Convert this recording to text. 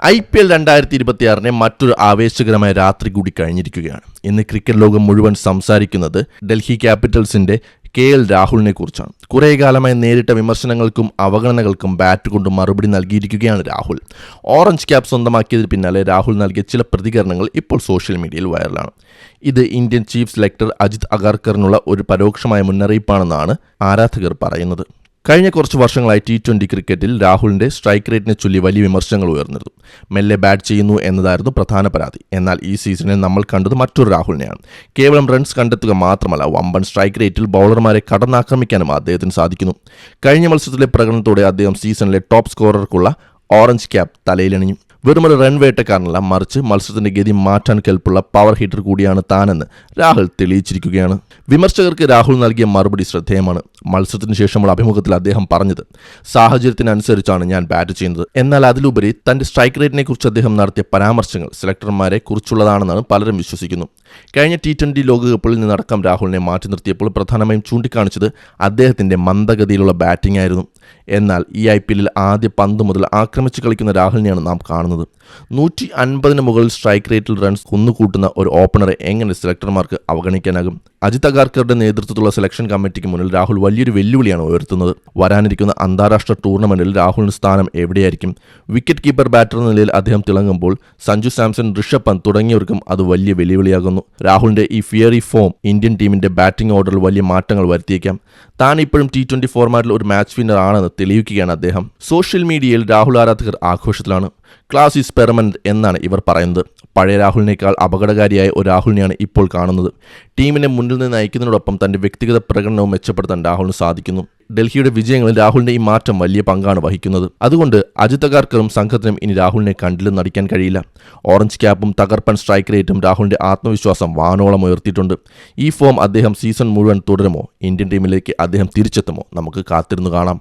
IPL 2026 മറ്റൊരു ആവേശകരമായ രാത്രി കൂടി കഴിഞ്ഞിരിക്കുകയാണ്. ഇന്ന് ക്രിക്കറ്റ് ലോകം മുഴുവൻ സംസാരിക്കുന്നത് ഡൽഹി ക്യാപിറ്റൽസിന്റെ KL രാഹുലിനെ കുറിച്ചാണ്. കുറേ കാലമായി നേരിട്ട വിമർശനങ്ങൾക്കും അവഗണനകൾക്കും ബാറ്റ് കൊണ്ട് മറുപടി നൽകിയിരിക്കുകയാണ് രാഹുൽ. ഓറഞ്ച് ക്യാപ്പ് സ്വന്തമാക്കിയതിന് പിന്നാലെ രാഹുൽ നൽകിയ ചില പ്രതികരണങ്ങൾ ഇപ്പോൾ സോഷ്യൽ മീഡിയയിൽ വൈറലാണ്. ഇത് ഇന്ത്യൻ ചീഫ് സെലക്ടർ അജിത് അഗാർക്കറിനുള്ള ഒരു പരോക്ഷമായ മുന്നറിയിപ്പാണെന്നാണ് ആരാധകർ പറയുന്നത്. കഴിഞ്ഞ കുറച്ച് വർഷങ്ങളായി T20 ക്രിക്കറ്റിൽ രാഹുലിന്റെ സ്ട്രൈക്ക് റേറ്റിനെ ചൊല്ലി വലിയ വിമർശനങ്ങൾ ഉയർന്നിരുന്നു. മെല്ലെ ബാറ്റ് ചെയ്യുന്നു എന്നതായിരുന്നു പ്രധാന പരാതി. എന്നാൽ ഈ സീസണിൽ നമ്മൾ കണ്ടത് മറ്റൊരു രാഹുലിനെയാണ്. കേവലം റൺസ് കണ്ടെത്തുക മാത്രമല്ല, വമ്പൻ സ്ട്രൈക്ക് റേറ്റിൽ ബൗളർമാരെ കടന്നാക്രമിക്കാനും അദ്ദേഹത്തിന് സാധിക്കുന്നു. കഴിഞ്ഞ മത്സരത്തിലെ പ്രകടനത്തോടെ അദ്ദേഹം സീസണിലെ ടോപ്പ് സ്കോറർക്കുള്ള ഓറഞ്ച് ക്യാപ്പ് തലയിലണിഞ്ഞു. വെറുമൊരു റൺ വേട്ടക്കാരനല്ല, മറിച്ച് മത്സരത്തിന്റെ ഗതി മാറ്റാൻ കെൽപ്പുള്ള പവർ ഹിറ്റർ കൂടിയാണ് താനെന്ന് രാഹുൽ തെളിയിച്ചിരിക്കുകയാണ്. വിമർശകർക്ക് രാഹുൽ നൽകിയ മറുപടി ശ്രദ്ധേയമാണ്. മത്സരത്തിന് ശേഷമുള്ള അഭിമുഖത്തിൽ അദ്ദേഹം പറഞ്ഞത്, സാഹചര്യത്തിനനുസരിച്ചാണ് ഞാൻ ബാറ്റ് ചെയ്യുന്നത്. എന്നാൽ അതിലുപരി തന്റെ സ്ട്രൈക്ക് റേറ്റിനെ കുറിച്ച് അദ്ദേഹം നടത്തിയ പരാമർശങ്ങൾ സെലക്ടർമാരെ കുറിച്ചുള്ളതാണെന്നാണ് പലരും വിശ്വസിക്കുന്നു. കഴിഞ്ഞ T20 ലോകകപ്പിൽ നിന്നടക്കം രാഹുലിനെ മാറ്റി നിർത്തിയപ്പോൾ പ്രധാനമായും ചൂണ്ടിക്കാണിച്ചത് അദ്ദേഹത്തിന്റെ മന്ദഗതിയിലുള്ള ബാറ്റിംഗ് ആയിരുന്നു. എന്നാൽ ഈ IPL ആദ്യ 10 മുതൽ ആക്രമിച്ച് കളിക്കുന്ന രാഹുലിനെയാണ് നാം കാണുന്നത്. 150 മുകളിൽ സ്ട്രൈക്ക് റേറ്റിൽ റൺസ് കുന്നുകൂട്ടുന്ന ഒരു ഓപ്പണറെ എങ്ങനെ സെലക്ടർമാർക്ക് അവഗണിക്കാനാകും? അജിത് അഗാർക്കറുടെ നേതൃത്വത്തിലുള്ള സെലക്ഷൻ കമ്മിറ്റിക്ക് മുന്നിൽ രാഹുൽ വലിയൊരു വെല്ലുവിളിയാണ് ഉയർത്തുന്നത്. വരാനിരിക്കുന്ന അന്താരാഷ്ട്ര ടൂർണമെന്റിൽ രാഹുലിന് സ്ഥാനം എവിടെയായിരിക്കും? വിക്കറ്റ് കീപ്പർ ബാറ്റർ എന്ന നിലയിൽ അദ്ദേഹം തിളങ്ങുമ്പോൾ സഞ്ജു സാംസൺ, ഋഷഭ് പന്ത് തുടങ്ങിയവർക്കും അത് വലിയ വെല്ലുവിളിയാകുന്നു. രാഹുലിന്റെ ഈ ഫിയറി ഫോം ഇന്ത്യൻ ടീമിന്റെ ബാറ്റിംഗ് ഓർഡറിൽ വലിയ മാറ്റങ്ങൾ വരുത്തിയേക്കാം. താൻ ഇപ്പോഴും T20 ഫോർമാറ്റിൽ ഒരു മാച്ച് വിന്നർ ആണെന്ന് തെളിയിക്കുകയാണ് അദ്ദേഹം. സോഷ്യൽ മീഡിയയിൽ രാഹുൽ ആരാധകർ ആഘോഷത്തിലാണ്. ക്ലാസ് ഈസ് പെർമനന്റ് എന്നാണ് ഇവർ പറയുന്നത്. പഴയ രാഹുലിനേക്കാൾ അപകടകാരിയായ ഒരു രാഹുലിനെയാണ് ഇപ്പോൾ കാണുന്നത്. ടീമിനെ മുന്നിൽ നിന്ന് നയിക്കുന്നതിനോടൊപ്പം തന്റെ വ്യക്തിഗത പ്രകടനവും മെച്ചപ്പെടുത്താൻ രാഹുലിന് സാധിക്കുന്നു. ഡൽഹിയുടെ വിജയങ്ങളിൽ രാഹുലിന്റെ ഈ മാറ്റം വലിയ പങ്കാണ് വഹിക്കുന്നത്. അതുകൊണ്ട് അജിത് അഗാർക്കറും സംഘത്തിനും ഇനി രാഹുലിനെ കണ്ടില്ലെന്ന് നടിക്കാൻ കഴിയില്ല. ഓറഞ്ച് ക്യാപ്പും തകർപ്പൻ സ്ട്രൈക്ക് റേറ്റും രാഹുലിന്റെ ആത്മവിശ്വാസം വാനോളം ഉയർത്തിയിട്ടുണ്ട്. ഈ ഫോം അദ്ദേഹം സീസൺ മുഴുവൻ തുടരുമോ? ഇന്ത്യൻ ടീമിലേക്ക് അദ്ദേഹം തിരിച്ചെത്തുമോ? നമുക്ക് കാത്തിരുന്നു കാണാം.